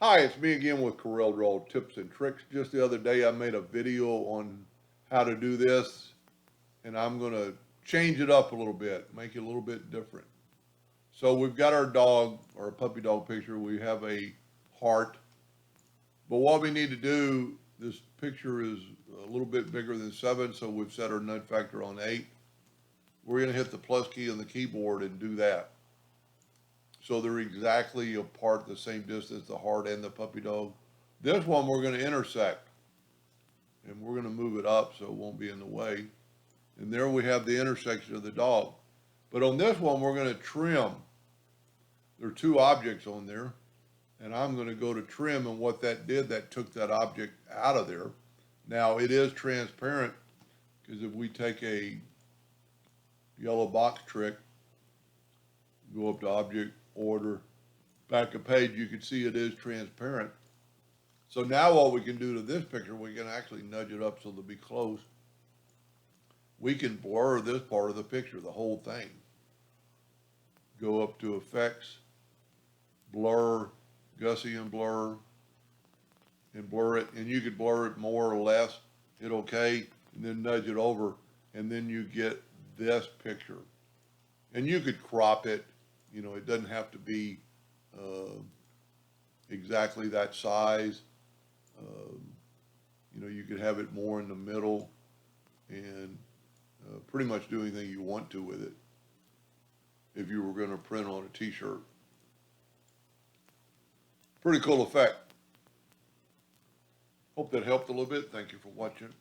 Hi, it's me again with Corel Draw Tips and Tricks. Just the other day I made a video on how to do this, and I'm going to change it up a little bit, make it a little bit different. So we've got our dog, or a puppy dog picture. We have a heart. But what we need to do, this picture is a little bit bigger than 7, so we've set our nudge factor on 8. We're going to hit the plus key on the keyboard and do that. So they're exactly apart, the same distance, the heart and the puppy dog. This one we're going to intersect, and we're going to move it up so it won't be in the way. And there we have the intersection of the dog. But on this one, we're going to trim. There are 2 objects on there, and I'm going to go to trim, and what that did, that took that object out of there. Now, it is transparent, because if we take a yellow box trick, go up to object, order, back a page, you can see it is transparent. So now what we can do to this picture, we can actually nudge it up so they'll be close. We can blur this part of the picture, the whole thing. Go up to effects, blur, Gaussian blur, and blur it. And you could blur it more or less, hit OK, and then nudge it over, and then you get this picture. And you could crop it. You know, it doesn't have to be exactly that size. You know, you could have it more in the middle and pretty much do anything you want to with it if you were going to print on a t-shirt. Pretty cool effect. Hope that helped a little bit. Thank you for watching.